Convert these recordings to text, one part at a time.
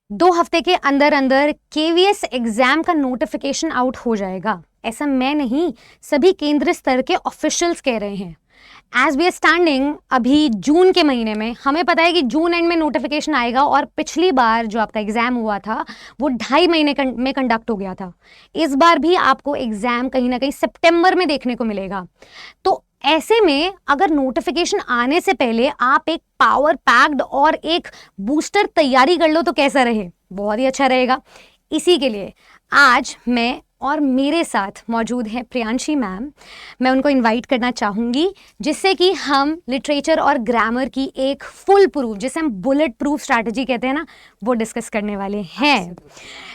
2 हफ्ते के अंदर अंदर केवीएस एग्जाम का नोटिफिकेशन आउट हो जाएगा। ऐसा मैं नहीं, सभी केंद्र स्तर के ऑफिशियल्स कह रहे हैं। एज वी आर स्टैंडिंग अभी जून के महीने में, हमें पता है कि जून एंड में नोटिफिकेशन आएगा और पिछली बार जो आपका एग्जाम हुआ था वो 2.5 महीने में कंडक्ट हो गया था। इस बार भी आपको एग्जाम कहीं ना कहीं सितंबर में देखने को मिलेगा। तो ऐसे में अगर नोटिफिकेशन आने से पहले आप एक पावर पैक्ड और एक बूस्टर तैयारी कर लो तो कैसा रहे? बहुत ही अच्छा रहेगा। इसी के लिए आज मैं और मेरे साथ मौजूद है प्रियांशी मैम। मैं उनको इनवाइट करना चाहूँगी जिससे कि हम लिटरेचर और ग्रामर की एक फुल प्रूफ, जिसे हम बुलेट प्रूफ स्ट्रैटेजी कहते हैं ना, वो डिस्कस करने वाले हैं।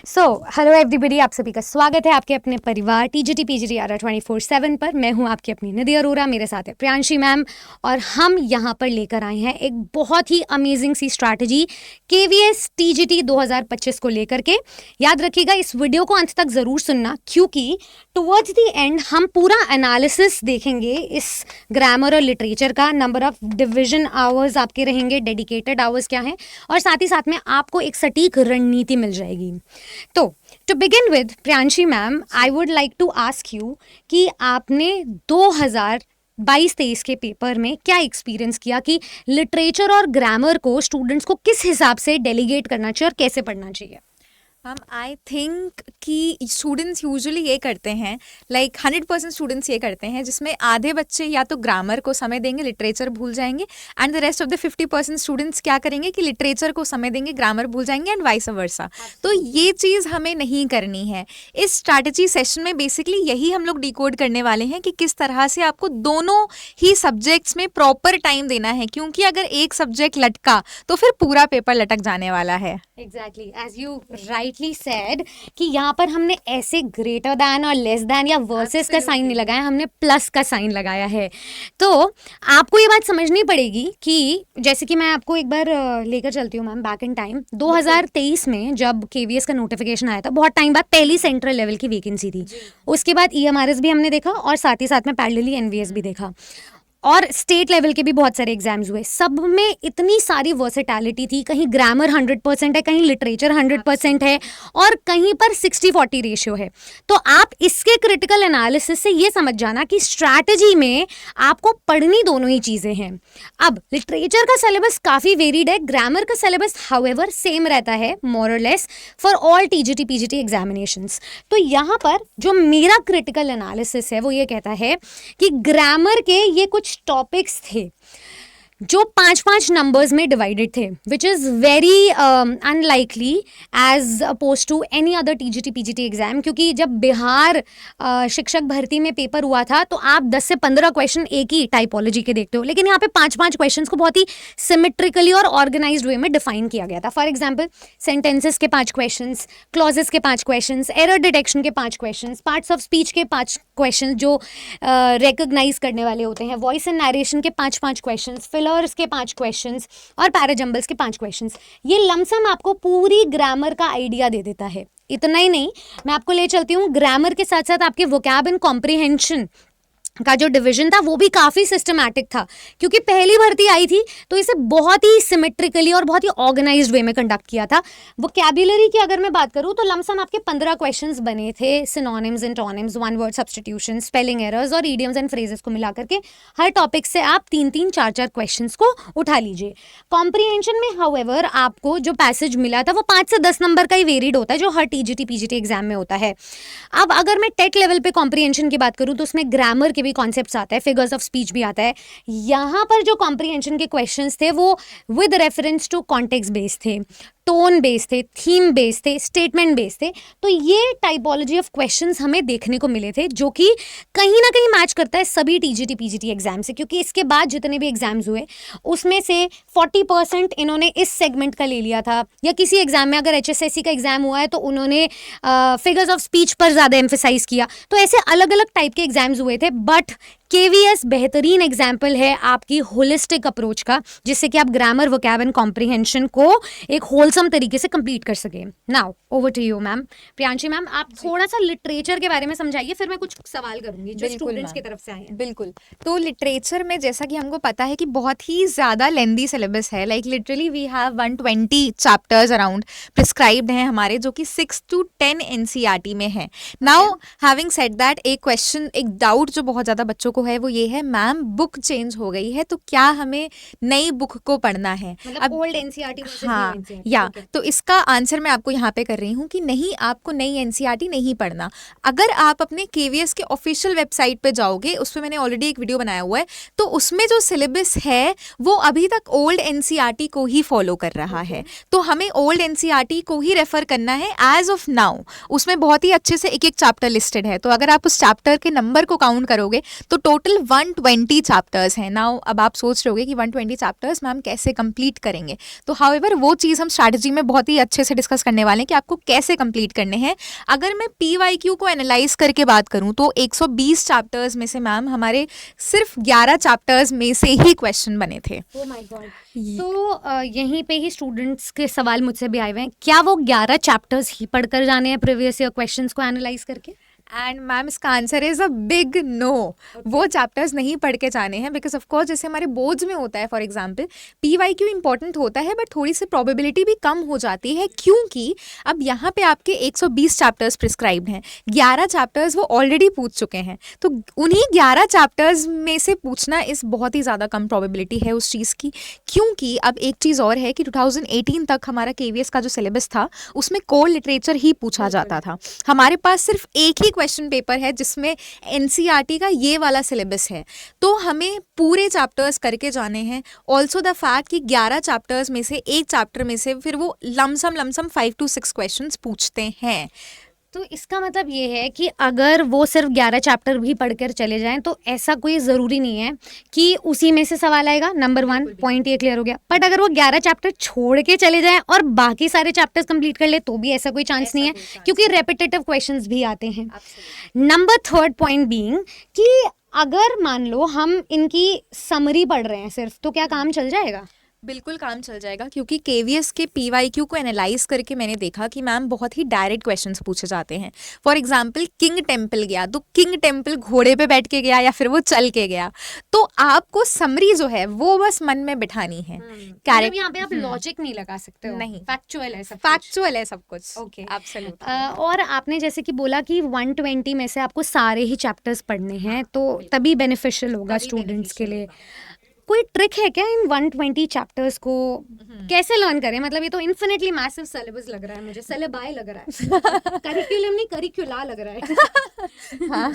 सो हेलो एवरीबॉडी, आप सभी का स्वागत है आपके अपने परिवार टीजीटी पीजीटी आरा 24/7 पर। मैं हूँ आपकी अपनी निधि अरोरा, मेरे साथ है प्रियांशी मैम और हम यहाँ पर लेकर आए हैं एक बहुत ही अमेजिंग सी स्ट्रैटेजी केवीएस टीजीटी 2025 को लेकर के। याद रखिएगा, इस वीडियो को अंत तक ज़रूर सुनना क्योंकि टुवर्ड्स द एंड हम पूरा एनालिसिस देखेंगे इस ग्रामर और लिटरेचर का। नंबर ऑफ डिवीजन आवर्स आपके रहेंगे, डेडिकेटेड आवर्स क्या हैं, और साथ ही साथ में आपको एक सटीक रणनीति मिल जाएगी। तो to begin with Priyanshi ma'am, I would like to ask you कि आपने 2022-23 के पेपर में क्या एक्सपीरियंस किया कि लिटरेचर और ग्रामर को स्टूडेंट्स को किस हिसाब से डेलीगेट करना चाहिए और कैसे पढ़ना चाहिए? मैम आई थिंक कि स्टूडेंट्स यूजुअली ये करते हैं, लाइक 100% स्टूडेंट्स ये करते हैं जिसमें आधे बच्चे या तो ग्रामर को समय देंगे, लिटरेचर भूल जाएंगे, and the rest of the 50% students क्या करेंगे कि लिटरेचर को समय देंगे, ग्रामर भूल जाएंगे, एंड वाइस वर्सा। तो ये चीज़ हमें नहीं करनी है। इस स्ट्रैटेजी सेशन में बेसिकली यही हम लोग डिकोड करने वाले हैं कि किस तरह से आपको दोनों ही सब्जेक्ट्स में प्रॉपर टाइम देना है, क्योंकि अगर एक सब्जेक्ट लटका तो फिर पूरा पेपर लटक जाने वाला है। Exactly, as you rightly said कि यहाँ पर हमने ऐसे ग्रेटर दैन और लेस दैन या वर्सेस का साइन नहीं लगाया, हमने प्लस का साइन लगाया है। तो आपको ये बात समझनी पड़ेगी कि जैसे कि मैं आपको एक बार लेकर चलती हूँ मैम बैक इन टाइम। 2023 में जब केवीएस का नोटिफिकेशन आया था, बहुत टाइम बाद पहली सेंट्रल लेवल की वैकेंसी थी। उसके बाद ईएमआरएस भी हमने देखा और साथ ही साथ में पैरेलली एनवीएस भी देखा, और स्टेट लेवल के भी बहुत सारे एग्जाम्स हुए। सब में इतनी सारी वर्सेटैलिटी थी, कहीं ग्रामर 100% है, कहीं लिटरेचर 100% है, और कहीं पर 60-40 रेशियो है। तो आप इसके क्रिटिकल एनालिसिस से ये समझ जाना कि स्ट्रैटेजी में आपको पढ़नी दोनों ही चीज़ें हैं। अब लिटरेचर का सिलेबस काफ़ी वेरिड है, ग्रामर का सिलेबस हाउएवर सेम रहता है मोर और less for all TGT PGT examinations. तो यहाँ पर जो मेरा क्रिटिकल एनालिसिस है वो ये कहता है कि ग्रामर के ये कुछ टॉपिक्स थे जो 5-5 नंबर्स में डिवाइडेड थे, which is very unlikely as oppose to any other TGT PGT exam. क्योंकि जब बिहार शिक्षक भर्ती में पेपर हुआ था तो आप 10 से 15 क्वेश्चन एक ही टाइपोलॉजी के देखते हो, लेकिन यहाँ पे 5-5 क्वेश्चंस को बहुत ही सिमेट्रिकली और ऑर्गेनाइज्ड वे में डिफाइन किया गया था। फॉर एग्जाम्पल, सेंटेंसेस के 5 क्वेश्चंस, क्लॉजेस के 5 क्वेश्चंस, एरर डिटेक्शन के 5 क्वेश्चंस, पार्ट्स ऑफ स्पीच के 5 क्वेश्चंस जो रिकॉग्नाइज करने वाले होते हैं, वॉइस एंड नरेशन के 5-5 क्वेश्चंस, फिलर्स के 5 क्वेश्चंस और पैराजम्बल्स के 5 क्वेश्चंस। ये लमसम आपको पूरी ग्रामर का आइडिया दे देता है। इतना ही नहीं, मैं आपको ले चलती हूँ ग्रामर के साथ साथ आपके वोकैब एंड कॉम्प्रिहेंशन का जो डिवीजन था वो भी काफ़ी सिस्टमैटिक था, क्योंकि पहली भर्ती आई थी तो इसे बहुत ही सिमेट्रिकली और बहुत ही ऑर्गेनाइज्ड वे में कंडक्ट किया था। वोकैबुलरी की अगर मैं बात करूँ तो लमसम आपके 15 क्वेश्चंस बने थे, synonyms, antonyms, one word substitution, spelling errors और इडियम्स एंड फ्रेजेस को मिला करके हर टॉपिक से आप 3-3, 4-4 क्वेश्चंस को उठा लीजिए। कॉम्प्रिहेंशन में हाउएवर आपको जो पैसेज मिला था वो 5 से 10 नंबर का ही वेरिड होता है, जो हर टीजीटी पीजीटी एग्जाम में होता है। अब अगर मैं टेट लेवल पे कॉम्प्रिहेंशन की बात करूँ तो उसमें ग्रामर भी कॉन्सेप्ट्स आता है, फिगर्स ऑफ स्पीच भी आता है। यहाँ पर जो कॉम्प्रिहेंशन के क्वेश्चंस थे वो with reference to context based थे, टोन बेस्ड थे, थीम बेस्ड थे, स्टेटमेंट बेस्ड थे। तो ये टाइपोलॉजी ऑफ क्वेश्चंस हमें देखने को मिले थे, जो कि कहीं ना कहीं मैच करता है सभी टीजीटी पीजीटी एग्जाम से, क्योंकि इसके बाद जितने भी एग्जाम्स हुए उसमें से 40% इन्होंने इस सेगमेंट का ले लिया था, या किसी एग्जाम में अगर एचएसएससी का एग्जाम हुआ है तो उन्होंने फिगर्स ऑफ स्पीच पर ज़्यादा एम्फेसाइज किया। तो ऐसे अलग अलग टाइप के एग्जाम्स हुए थे, बट KVS बेहतरीन एग्जाम्पल है आपकी होलिस्टिक अप्रोच का, जिससे कि आप ग्रामर, वोकैब एंड कॉम्प्रिहेंशन को एक होलसम तरीके से कंप्लीट कर सके। Now over to you ma'am. Priyanshi ma'am, आप थोड़ा सा लिटरेचर के बारे में समझाइए, फिर मैं कुछ सवाल करूंगी जो बिल्कुल स्टूडेंट्स की मैम। तरफ से आए हैं। बिल्कुल। तो लिटरेचर में जैसा कि हमको पता है कि बहुत ही ज़्यादा लेंदी सिलेबस है, like literally we have 120 chapters around prescribed हैं हमारे, जो कि 6 to 10 NCERT में है। नाउ हैविंग सेड दैट, एक क्वेश्चन, एक डाउट जो बहुत ज़्यादा बच्चों को है वो ये है, मैम बुक चेंज हो गई है तो क्या हमें नई बुक को पढ़ना है? मतलब ओल्ड एनसीईआरटी वर्सेस हाँ, न्यू एनसीईआरटी। या तो इसका आंसर मैं आपको यहाँ पे कर रही हूँ कि नहीं, आपको नई एनसीईआरटी नहीं पढ़ना। अगर आप अपने केवीएस के ऑफिशियल वेबसाइट पे जाओगे, उस पर मैंने ऑलरेडी एक वीडियो बनाया हुआ है, तो उसमें जो सिलेबस है वो अभी तक ओल्ड एनसीईआरटी को ही फॉलो कर रहा है। तो हमें ओल्ड एनसीईआरटी को ही रेफर करना है एज ऑफ नाउ। उसमें बहुत ही अच्छे से एक एक चैप्टर लिस्टेड है, तो अगर आप उस चैप्टर के नंबर को काउंट करोगे तो टोटल 120 चैप्टर्स हैं। नाउ अब आप सोच रहे होगे कि 120 चैप्टर्स मैम कैसे कंप्लीट करेंगे, तो हाउएवर वो चीज़ हम स्ट्रैटेजी में बहुत ही अच्छे से डिस्कस करने वाले हैं कि आपको कैसे कंप्लीट करने हैं। अगर मैं PYQ को एनालाइज करके बात करूं तो 120 चैप्टर्स में से मैम हमारे सिर्फ 11 चैप्टर्स में से ही क्वेश्चन बने थे। Oh my God. तो यहीं पे ही स्टूडेंट्स के सवाल मुझसे भी आए हुए हैं, क्या वो 11 चैप्टर्स ही पढ़कर जाने हैं प्रीवियस ईयर क्वेश्चंस को एनालाइज करके? एंड मैम इसका answer is a big no. वो चैप्टर्स नहीं पढ़ के जाने हैं, बिकॉज ऑफ कोर्स जैसे हमारे बोर्ड्स में होता है, फॉर एग्जांपल PYQ इंपॉर्टेंट होता है, बट थोड़ी सी प्रोबेबिलिटी भी कम हो जाती है, क्योंकि अब यहाँ पे आपके 120 चैप्टर्स प्रिस्क्राइब्ड हैं, 11 चैप्टर्स वो ऑलरेडी पूछ चुके हैं, तो उन्हीं 11 चैप्टर्स में से पूछना इस बहुत ही ज़्यादा कम प्रोबेबिलिटी है उस चीज़ की। क्योंकि अब एक चीज़ और है कि 2018 तक हमारा KVS का जो सिलेबस था उसमें कोर लिटरेचर ही पूछा जाता था। हमारे पास सिर्फ एक ही क्वेश्चन पेपर है जिसमें NCERT का ये वाला सिलेबस है, तो हमें पूरे चैप्टर्स करके जाने हैं। ऑल्सो द फैक्ट कि 11 चैप्टर्स में से एक चैप्टर में से फिर वो लमसम 5 to 6 क्वेश्चंस पूछते हैं। तो इसका मतलब ये है कि अगर वो सिर्फ 11 चैप्टर भी पढ़कर चले जाएं तो ऐसा कोई ज़रूरी नहीं है कि उसी में से सवाल आएगा। नंबर 1 पॉइंट ये क्लियर हो गया। बट अगर वो 11 चैप्टर छोड़ के चले जाएं और बाकी सारे चैप्टर्स कंप्लीट कर ले तो भी ऐसा कोई चांस नहीं है, क्योंकि रेपिटेटिव क्वेश्चंस भी आते हैं। नंबर 3 पॉइंट बीइंग कि अगर मान लो हम इनकी समरी पढ़ रहे हैं सिर्फ, तो क्या काम चल जाएगा? बिल्कुल काम चल जाएगा, क्योंकि KVS के PYQ को एनालाइज करके मैंने देखा कि मैम बहुत ही डायरेक्ट क्वेश्चंस पूछे जाते हैं। फॉर एग्जांपल किंग टेम्पल गया तो किंग टेम्पल घोड़े पे बैठ के गया या फिर वो चल के गया, तो आपको समरी जो है वो बस मन में बिठानी है। मतलब यहाँ पे आप लॉजिक नहीं लगा सकते हो, नहीं, फैक्चुअल है सब, फैक्चुअल है सब कुछ। Okay, absolutely. और आपने जैसे कि बोला कि 120 में से आपको सारे ही चैप्टर्स पढ़ने हैं, तो तभी बेनिफिशियल होगा स्टूडेंट्स के लिए। कोई ट्रिक है क्या इन 120 चैप्टर्स को कैसे लर्न करें? मतलब ये तो इन्फिनिटली मैसिव सिलेबस लग रहा है मुझे, सिलेबाई लग रहा है करिकुलम नहीं करिकुला लग रहा है। हाँ,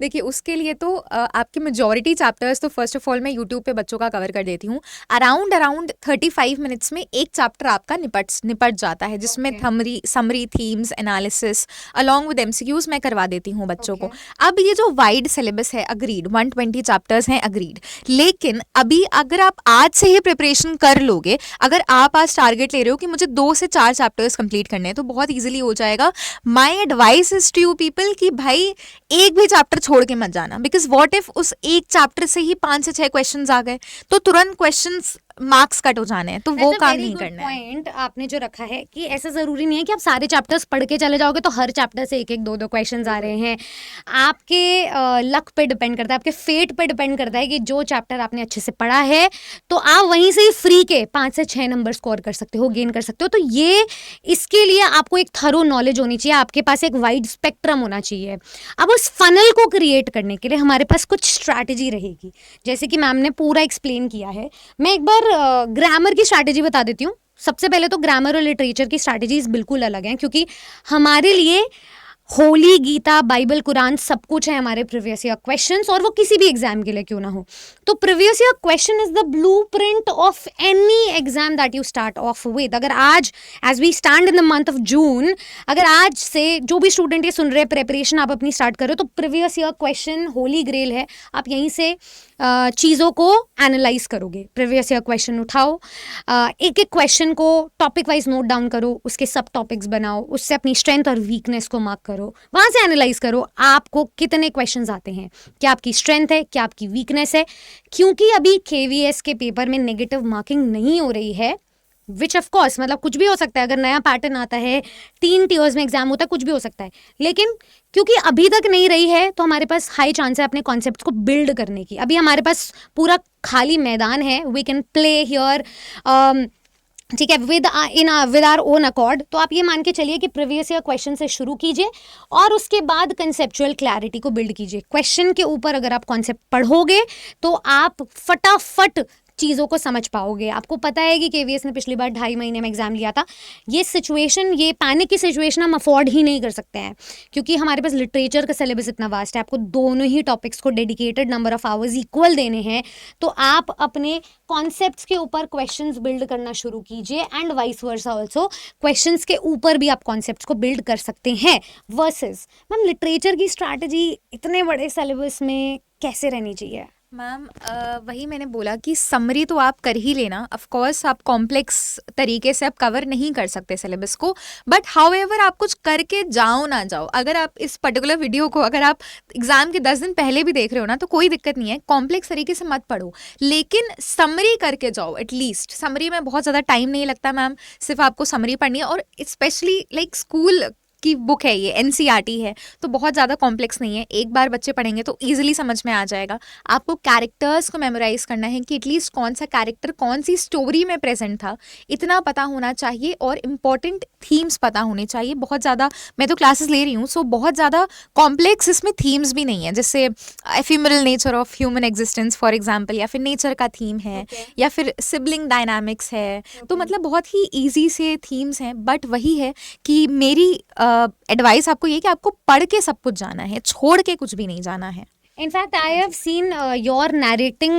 देखिए उसके लिए तो आपके मेजॉरिटी चैप्टर्स तो फर्स्ट ऑफ ऑल मैं यूट्यूब पे बच्चों का कवर कर देती हूँ। अराउंड 35 मिनट्स में एक चैप्टर आपका निपट जाता है, जिसमें summary, themes, analysis along with MCQs मैं करवा देती हूँ बच्चों को। अब ये जो वाइड सिलेबस है, अग्रीड 120 चैप्टर्स हैं, अग्रीड, लेकिन अभी अगर आप आज से ही प्रिपरेशन कर लोगे, अगर आप आज टारगेट ले रहे हो कि मुझे 2 से 4 चैप्टर्स कंप्लीट करने हैं, तो बहुत इजीली हो जाएगा। My advice is to you people कि भाई एक भी चैप्टर छोड़ के मत जाना, बिकॉज व्हाट इफ उस एक चैप्टर से ही 5 से 6 क्वेश्चंस आ गए तो तुरंत क्वेश्चंस मार्क्स कट हो जाने हैं, तो वो काम नहीं करना है। पॉइंट आपने जो रखा है कि ऐसा जरूरी नहीं है कि आप सारे चैप्टर्स पढ़ के चले जाओगे तो हर चैप्टर से 1-1, 2-2 क्वेश्चंस आ रहे हैं। आपके लक पे डिपेंड करता है, आपके फेट पे डिपेंड करता है कि जो चैप्टर आपने अच्छे से पढ़ा है तो आप वहीं से ही फ्री के 5 से 6 नंबर स्कोर कर सकते हो, गेन कर सकते हो। तो ये इसके लिए आपको एक थरो नॉलेज होनी चाहिए, आपके पास एक वाइड स्पेक्ट्रम होना चाहिए। अब उस फनल को क्रिएट करने के लिए हमारे पास कुछ स्ट्रैटेजी रहेगी, जैसे कि मैम ने पूरा एक्सप्लेन किया है। मैं एक बार ग्रामर की स्ट्रैटेजी बता देती हूँ। सबसे पहले तो ग्रामर और लिटरेचर की स्ट्रैटेजीज बिल्कुल अलग हैं, क्योंकि हमारे लिए होली, गीता, बाइबल, कुरान सब कुछ है हमारे प्रीवियस ईयर क्वेश्चंस, और वो किसी भी एग्जाम के लिए क्यों ना हो। तो previous year question is the blueprint of any exam that you start off with. अगर आज, as we stand in the month of June, अगर आज से जो भी स्टूडेंट ये सुन रहे हैं, प्रेपरेशन आप अपनी स्टार्ट करो, तो previous year question holy grail है। आप यहीं से चीज़ों को एनालाइज करोगे। प्रीवियस ईयर क्वेश्चन उठाओ, एक एक क्वेश्चन को टॉपिक वाइज नोट डाउन करो, उसके सब टॉपिक्स बनाओ, उससे अपनी स्ट्रेंथ और वीकनेस को मार्क करो, वहाँ से एनालाइज करो आपको कितने क्वेश्चंस आते हैं, क्या आपकी स्ट्रेंथ है, क्या आपकी वीकनेस है। क्योंकि अभी KVS के पेपर में नेगेटिव मार्किंग नहीं हो रही है, विच ऑफ कोर्स मतलब कुछ भी हो सकता है, अगर नया पैटर्न आता है, 3 टीयर्स में एग्जाम होता है, कुछ भी हो सकता है, लेकिन क्योंकि अभी तक नहीं रही है तो हमारे पास हाई चांस है अपने कॉन्सेप्ट्स को बिल्ड करने की। अभी हमारे पास पूरा खाली मैदान है, वी कैन प्ले हियर, ठीक है, विद आवर ओन अकॉर्ड। तो आप ये मान के चलिए कि प्रीवियस ईयर क्वेश्चन से शुरू कीजिए और उसके बाद कंसेप्चुअल क्लैरिटी को बिल्ड कीजिए। क्वेश्चन के ऊपर अगर आप कॉन्सेप्ट पढ़ोगे तो आप फटाफट चीज़ों को समझ पाओगे। आपको पता है कि KVS ने पिछली बार 2.5 महीने में एग्जाम लिया था। ये सिचुएशन, ये पैनिक की सिचुएशन हम अफोर्ड ही नहीं कर सकते हैं, क्योंकि हमारे पास लिटरेचर का सिलेबस इतना वास्ट है, आपको दोनों ही टॉपिक्स को dedicated number of hours equal देने हैं। तो आप अपने कॉन्सेप्ट्स के ऊपर क्वेश्चंस बिल्ड करना शुरू कीजिए and vice versa also, questions के ऊपर भी आप कॉन्सेप्ट्स को बिल्ड कर सकते हैं। वर्सेस मैम लिटरेचर की स्ट्रैटेजी इतने बड़े सिलेबस में कैसे रहनी चाहिए? मैम वही मैंने बोला कि समरी तो आप कर ही लेना। ऑफ कोर्स आप कॉम्प्लेक्स तरीके से आप कवर नहीं कर सकते सिलेबस को, बट हाउएवर आप कुछ करके जाओ ना जाओ। अगर आप इस पर्टिकुलर वीडियो को अगर आप एग्जाम के 10 दिन पहले भी देख रहे हो ना तो कोई दिक्कत नहीं है, कॉम्प्लेक्स तरीके से मत पढ़ो, लेकिन समरी करके जाओ एटलीस्ट। समरी में बहुत ज़्यादा टाइम नहीं लगता मैम, सिर्फ आपको समरी पढ़नी है, और स्पेशली लाइक स्कूल की बुक है ये, NCERT है, तो बहुत ज़्यादा कॉम्प्लेक्स नहीं है। एक बार बच्चे पढ़ेंगे तो ईजिली समझ में आ जाएगा। आपको कैरेक्टर्स को मेमोराइज करना है कि एटलीस्ट कौन सा कैरेक्टर कौन सी स्टोरी में प्रेजेंट था, इतना पता होना चाहिए, और इम्पॉर्टेंट थीम्स पता होने चाहिए। बहुत ज़्यादा मैं तो क्लासेस ले रही हूँ, सो बहुत ज़्यादा कॉम्प्लेक्स इसमें थीम्स भी नहीं है, जैसे ephemeral nature of human existence for example, या फिर नेचर का थीम है, या फिर सिबलिंग डायनामिक्स है। तो मतलब बहुत ही ईजी से थीम्स हैं, बट वही है कि मेरी एडवाइस आपको ये कि आपको पढ़ के सब कुछ जाना है, छोड़ के कुछ भी नहीं जाना है। In fact, I have seen your narrating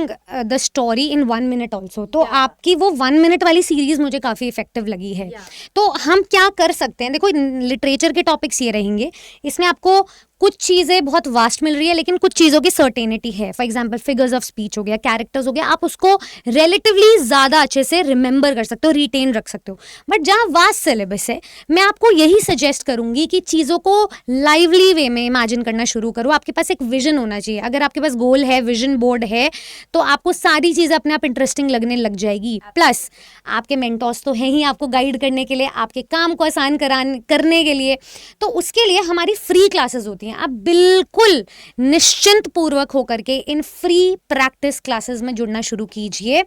the story in 1 minute also. तो आपकी वो 1 minute वाली सीरीज मुझे काफ़ी इफेक्टिव लगी है। तो हम क्या कर सकते हैं, देखो लिटरेचर के टॉपिक्स ये रहेंगे, इसमें आपको कुछ चीज़ें बहुत वास्ट मिल रही है, लेकिन कुछ चीज़ों की सर्टेनिटी है। For example figures of speech हो गया, कैरेक्टर्स हो गया, आप उसको रिलेटिवली ज़्यादा अच्छे से रिमेंबर कर सकते हो, रिटेन रख सकते हो। बट जहाँ वास्ट सिलेबस है, मैं आपको यही सजेस्ट करूंगी कि चीज़ों को लाइवली वे में इमेजिन करना शुरू करो। आपके पास एक विजन होना चाहिए। अगर आपके पास गोल है, विजन बोर्ड है, तो आपको सारी चीज़ें अपने आप इंटरेस्टिंग लगने लग जाएगी। प्लस आपके मेंटोर्स तो हैं ही आपको गाइड करने के लिए, आपके काम को आसान करने के लिए। तो उसके लिए हमारी फ्री क्लासेस होती हैं। आप बिल्कुल निश्चिंत पूर्वक होकर के इन फ्री प्रैक्टिस क्लासेस में जुड़ना शुरू कीजिए।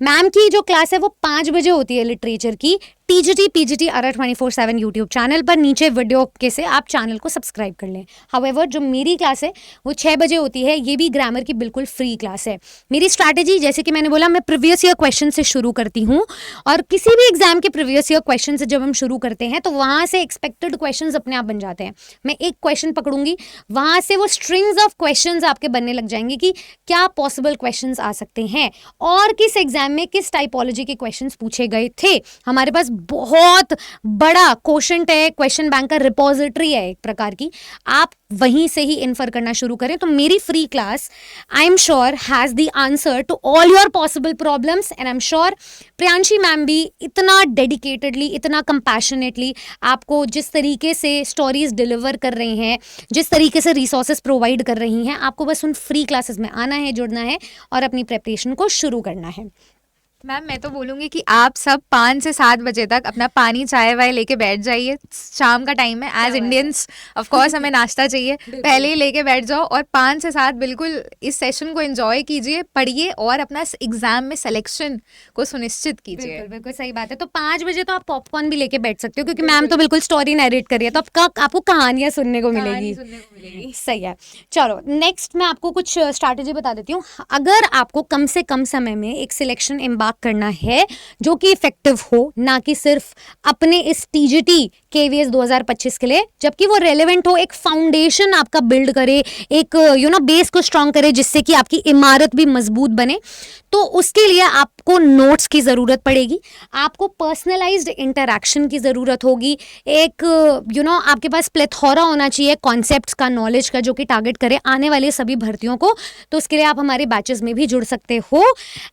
मैम की जो क्लास है वो 5 बजे होती है लिटरेचर की, TGT PGT ARA 24/7 YouTube channel पर। नीचे वीडियो के से आप चैनल को सब्सक्राइब कर लें। हाउएवर जो मेरी क्लास है वो 6 बजे होती है, ये भी ग्रामर की बिल्कुल फ्री क्लास है। मेरी स्ट्रैटेजी जैसे कि मैंने बोला, मैं प्रीवियस ईयर क्वेश्चन से शुरू करती हूँ, और किसी भी एग्जाम के प्रीवियस ईयर क्वेश्चन से जब हम शुरू करते हैं तो वहाँ से एक्सपेक्टेड क्वेश्चन अपने आप बन जाते हैं। मैं एक क्वेश्चन पकड़ूंगी, वहाँ से वो स्ट्रिंग्स ऑफ क्वेश्चन आपके बनने लग जाएंगे कि क्या पॉसिबल क्वेश्चन आ सकते हैं और किस एग्जाम में किस टाइपोलॉजी के क्वेश्चन पूछे गए थे। हमारे पास बहुत बड़ा क्वेश्चन है, क्वेश्चन बैंक का रिपोजिटरी है एक प्रकार की, आप वहीं से ही इन्फर करना शुरू करें। तो मेरी free class I am sure has the answer to all your possible problems, and I am sure Priyanshi ma'am भी इतना डेडिकेटेडली, इतना कंपैशनेटली आपको जिस तरीके से स्टोरीज डिलीवर कर रही हैं, जिस तरीके से रिसोर्सेज प्रोवाइड कर रही हैं, आपको बस उन फ्री क्लासेस में आना है, जुड़ना है और अपनी प्रिपरेशन को शुरू करना है। मैम मैं तो बोलूँगी कि आप सब 5 से 7 बजे तक अपना पानी चाय वाय लेके बैठ जाइए। शाम का टाइम है, एज इंडियंस ऑफ कोर्स हमें नाश्ता चाहिए, पहले ही लेके बैठ जाओ और 5 से 7 बिल्कुल इस सेशन को एंजॉय कीजिए, पढ़िए और अपना एग्जाम में सिलेक्शन को सुनिश्चित कीजिए। बिल्कुल बिल्कुल सही बात है। तो 5 बजे तो आप पॉपकॉर्न भी लेके बैठ सकते हो, क्योंकि मैम तो बिल्कुल स्टोरी नरेट कर रही है, तो आपको कहानियां सुनने को मिलेगी। सही है। चलो नेक्स्ट मैं आपको कुछ स्ट्रैटेजी बता देती हूँ। अगर आपको कम से कम समय में एक सिलेक्शन एम्बार्क स्पार्क करना है जो कि इफेक्टिव हो, ना कि सिर्फ अपने इस टीजीटी केवीएस 2025 के लिए, जबकि वो रेलेवेंट हो, एक फाउंडेशन आपका बिल्ड करे, एक बेस को स्ट्रांग करे, जिससे कि आपकी इमारत भी मजबूत बने। तो उसके लिए आपको नोट्स की ज़रूरत पड़ेगी, आपको पर्सनलाइज्ड इंटरैक्शन की ज़रूरत होगी, एक आपके पास प्लेथोरा होना चाहिए कॉन्सेप्ट्स का, नॉलेज का, जो कि टारगेट करे आने वाले सभी भर्तियों को। तो उसके लिए आप हमारे बैचेस में भी जुड़ सकते हो।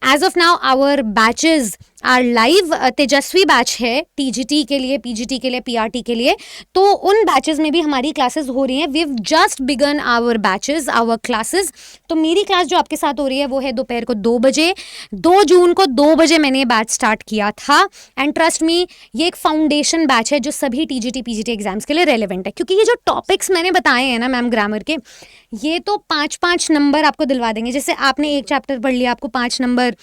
As of now our batches are live. Tejasvi batch है टीजीटी के लिए, पीजीटी के लिए, पीआरटी के लिए, तो उन बैचेस में भी हमारी क्लासेस हो रही हैं। We have just begun our batches, our classes. तो मेरी क्लास जो आपके साथ हो रही है वो है दोपहर को 2 बजे, 2 जून को 2 बजे मैंने ये बैच स्टार्ट किया था। एंड ट्रस्ट मी, ये एक फाउंडेशन बैच है जो सभी टीजीटी पीजीटी एग्जाम्स के लिए रेलेवेंट है, क्योंकि ये जो टॉपिक्स मैंने बताए हैं ना मैम ग्रामर के, ये तो 5-5 नंबर आपको दिलवा देंगे। जैसे आपने एक चैप्टर पढ़ लिया, आपको 5 नंबर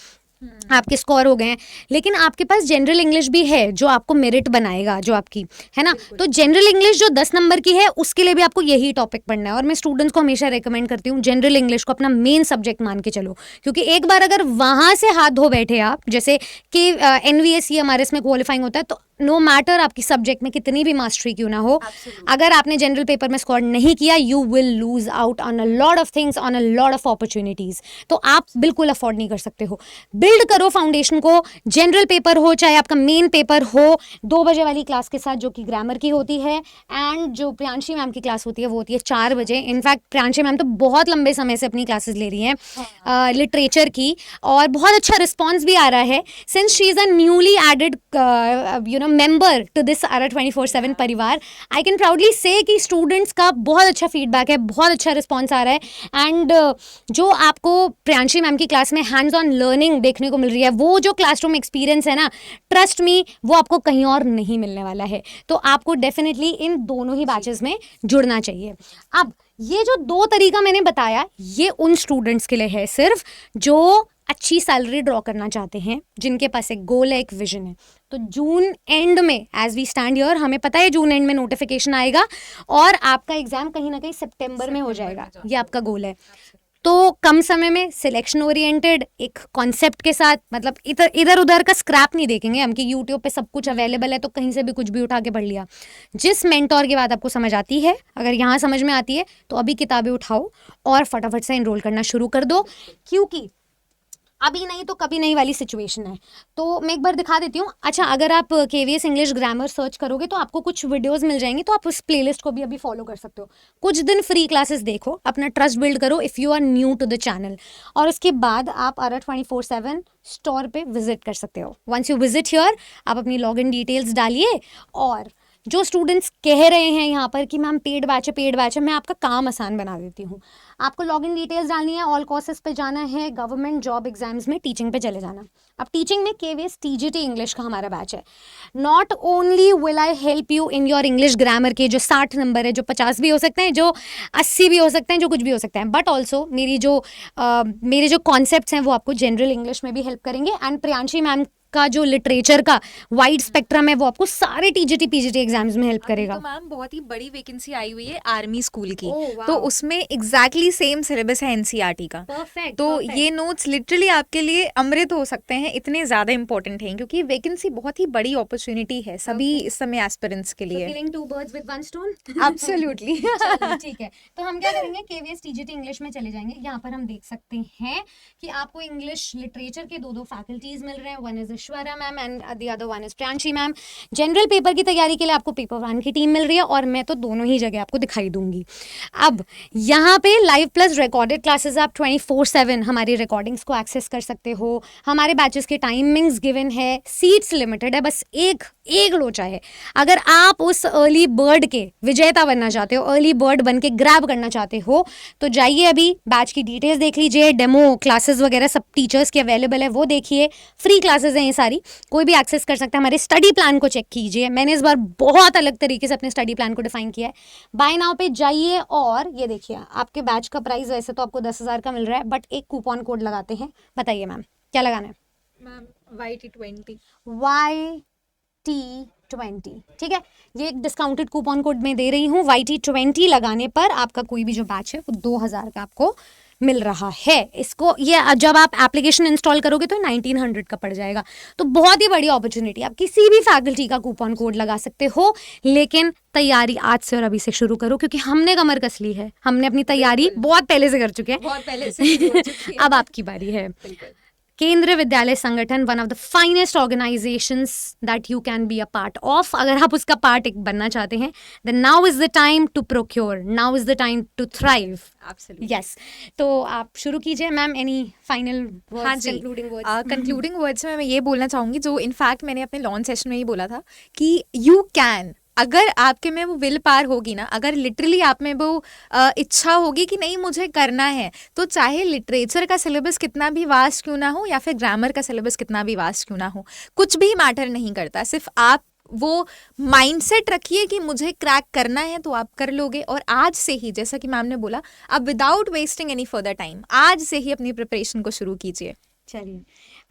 आपके स्कोर हो गए हैं, लेकिन आपके पास जनरल इंग्लिश भी है जो आपको मेरिट बनाएगा, जो आपकी है ना। तो जनरल इंग्लिश जो 10 नंबर की है उसके लिए भी आपको यही टॉपिक पढ़ना है। और मैं स्टूडेंट्स को हमेशा रेकमेंड करती हूँ जनरल इंग्लिश को अपना मेन सब्जेक्ट मान के चलो, क्योंकि एक बार अगर वहाँ से हाथ धो बैठे आप, जैसे कि NVSE हमारे इसमें क्वालिफाइंग होता है, तो नो मैटर आपकी सब्जेक्ट में कितनी भी मास्टरी क्यों ना हो, अगर आपने जनरल पेपर में स्कोर नहीं किया, you will lose out on a lot of things, on a lot of opportunities. तो आप बिल्कुल अफोर्ड नहीं कर सकते हो। बिल्ड करो फाउंडेशन को, जनरल पेपर हो चाहे आपका मेन पेपर हो, 2 बजे वाली क्लास के साथ जो कि ग्रामर की होती है, एंड जो प्रियांशी मैम की क्लास होती है वो होती है 4 बजे। इनफैक्ट प्रियांशी मैम तो बहुत लंबे समय से अपनी क्लासेस ले रही हैं लिटरेचर की, और बहुत अच्छा रिस्पॉन्स भी आ रहा है, since she is a newly added member to this आरा 24/7 परिवार। आई कैन प्राउडली से कि स्टूडेंट्स का बहुत अच्छा फीडबैक है, बहुत अच्छा रिस्पॉन्स आ रहा है। एंड जो आपको प्रियांशी मैम की क्लास में हैंड्स ऑन लर्निंग देखने को मिल रही है, वो जो क्लासरूम एक्सपीरियंस है ना, ट्रस्ट मी, वो आपको कहीं और नहीं मिलने वाला है। तो आपको डेफिनेटली इन दोनों ही बैचेस में जुड़ना चाहिए। अब ये जो 2 तरीका मैंने बताया, ये उन स्टूडेंट्स के लिए है सिर्फ जो अच्छी सैलरी ड्रॉ करना चाहते हैं, जिनके पास एक गोल है, एक विजन है। तो जून एंड में, एज वी स्टैंड हियर, हमें पता है जून एंड में नोटिफिकेशन आएगा और आपका एग्जाम कहीं ना कहीं सितंबर में हो जाएगा, ये आपका गोल है। तो कम समय में सिलेक्शन ओरिएंटेड एक कॉन्सेप्ट के साथ, मतलब इधर उधर का स्क्रैप नहीं देखेंगे हम कि यूट्यूब पे सब कुछ अवेलेबल है तो कहीं से भी कुछ भी उठा के पढ़ लिया। जिस मेंटोर की बात आपको समझ आती है, अगर यहाँ समझ में आती है, तो अभी किताबें उठाओ और फटाफट से एनरोल करना शुरू कर दो, क्योंकि अभी नहीं तो कभी नहीं वाली सिचुएशन है। तो मैं एक बार दिखा देती हूँ। अच्छा, अगर आप केवीएस इंग्लिश ग्रामर सर्च करोगे तो आपको कुछ वीडियोस मिल जाएंगी, तो आप उस प्लेलिस्ट को भी अभी फॉलो कर सकते हो। कुछ दिन फ्री क्लासेस देखो, अपना ट्रस्ट बिल्ड करो if you are new to the channel, और उसके बाद आप आरा 24/7 स्टोर पे विजिट कर सकते हो। वंस यू विजिट हियर, आप अपनी लॉगिन डिटेल्स डालिए, और जो स्टूडेंट्स कह रहे हैं यहाँ पर कि मैम पेड बैच है, मैं आपका काम आसान बना देती हूँ। आपको लॉगिन डिटेल्स डालनी है, ऑल कोर्सेज पे जाना है, गवर्नमेंट जॉब एग्जाम्स में टीचिंग पे चले जाना। अब टीचिंग में केवीएस टीजीटी इंग्लिश का हमारा बैच है। Not only will I help you in your English grammar के जो 60 नंबर है, जो 50 भी हो सकते हैं, जो 80 भी हो सकते हैं, जो कुछ भी हो सकते हैं, बट ऑल्सो मेरे जो कॉन्सेप्ट्स हैं वो आपको जनरल इंग्लिश में भी हेल्प करेंगे। एंड प्रियांशी मैम का जो लिटरेचर का वाइड स्पेक्ट्रम है वो आपको सारे टीजीटी पीजीटी एग्जाम्स में हेल्प करेगा। तो मैम बहुत ही बड़ी वैकेंसी आई हुई है आर्मी स्कूल की, Oh, wow. तो उसमें एग्जैक्टली सेम सिलेबस है एनसीईआरटी का। Perfect, तो perfect. ये नोट्स लिटरली आपके लिए अमृत हो सकते हैं, इतने ज्यादा इंपॉर्टेंट हैं, क्योंकि वैकेंसी बहुत ही बड़ी अपॉर्चुनिटी है सभी इस समय एस्पिरेंट्स के लिए। Killing 2 birds with 1 stone. Absolutely. चलिए, ठीक है। तो हम क्या करेंगे, केवीएस टीजीटी इंग्लिश में चले जाएंगे। यहाँ पर हम देख सकते हैं कि आपको इंग्लिश लिटरेचर के 2 फैकल्टीज मिल रहे हैं। One is Aishwarya ma'am and the other one is Priyanshi ma'am. General paper की तैयारी के लिए आपको पेपर 1 की टीम मिल रही है, और मैं तो दोनों ही जगह आपको दिखाई दूंगी। अब यहाँ पे लाइव प्लस रिकॉर्डेड क्लासेस आप 24/7 हमारी रिकॉर्डिंग्स को एक्सेस कर सकते हो। हमारे बैचेस के टाइमिंग्स गिवन है, सीट्स लिमिटेड है, बस एक लोचा है। अगर आप उस अर्ली बर्ड के विजेता बनना चाहते हो, अर्ली बर्ड बन के ग्रैब करना चाहते हो, तो जाइए अभी बैच की डिटेल्स देख लीजिए, डेमो क्लासेस वगैरह सब टीचर्स की अवेलेबल है, वो देखिए। फ्री क्लासेस हैं ये सारी, कोई भी एक्सेस कर सकता है। हमारे स्टडी प्लान को चेक कीजिए, मैंने इस बार बहुत अलग तरीके से अपने स्टडी प्लान को डिफाइन किया है। बाय नाउ पे जाइए और ये देखिए, आपके बैच का प्राइस वैसे तो आपको 10,000 का मिल रहा है, बट एक कूपन कोड लगाते हैं। बताइए मैम क्या लगाना है? Ma'am YT20। YT20, ठीक है। ये एक डिस्काउंटेड कूपन कोड में दे रही हूँ। YT20 लगाने पर आपका कोई भी जो बैच है वो 2,000 का आपको मिल रहा है इसको। ये जब आप एप्लीकेशन इंस्टॉल करोगे तो 1900 का पड़ जाएगा। तो बहुत ही बड़ी अपॉर्चुनिटी, आप किसी भी फैकल्टी का कूपन कोड लगा सकते हो, लेकिन तैयारी आज से और अभी से शुरू करो, क्योंकि हमने कमर कस ली है, हमने अपनी तैयारी बहुत पहले से कर चुके हैं। बहुत पहले से शुरू हो चुकी है। अब आपकी बारी है। बिल्कुल। Kendriya Vidyalaya Sangathan, one of the finest organisations that you can be a part of. अगर आप उसका पार्ट एक बनना चाहते हैं, then now is the time to procure, now is the time to thrive. Absolutely. Yes, तो आप शुरू कीजिए मैम, एनी फाइनल हाँ वर्ड्स, जी, कंक्लूडिंग वर्ड्स? कंक्लूडिंग वर्ड्स में मैं ये बोलना चाहूँगी, जो इनफैक्ट मैंने अपने लॉन्च सेशन में ही बोला था कि यू कैन, अगर आपके में वो विल पावर होगी ना, अगर लिटरली आप में वो इच्छा होगी कि नहीं मुझे करना है, तो चाहे लिटरेचर का सिलेबस कितना भी वास्ट क्यों ना हो या फिर ग्रामर का सिलेबस कितना भी वास्ट क्यों ना हो, कुछ भी मैटर नहीं करता। सिर्फ आप वो माइंडसेट रखिए कि मुझे क्रैक करना है, तो आप कर लोगे। और आज से ही, जैसा कि मैम ने बोला, आप without wasting any further time आज से ही अपनी प्रिपरेशन को शुरू कीजिए। चलिए,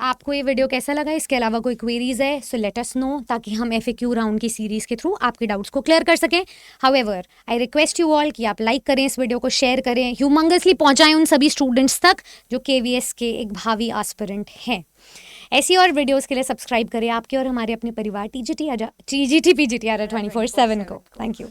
आपको ये वीडियो कैसा लगा? इसके अलावा कोई क्वेरीज है सो लेट अस नो, ताकि हम FAQ राउंड की सीरीज के थ्रू आपके डाउट्स को क्लियर कर सकें। However I request you all कि आप लाइक करें, इस वीडियो को शेयर करें, ह्यूमंगसली पहुंचाएं उन सभी स्टूडेंट्स तक जो KVS के एक भावी एस्पिरेंट हैं। ऐसी और वीडियोस के लिए सब्सक्राइब करें आपके और हमारे अपने परिवार TGT PGTR 24/7 को। Thank you.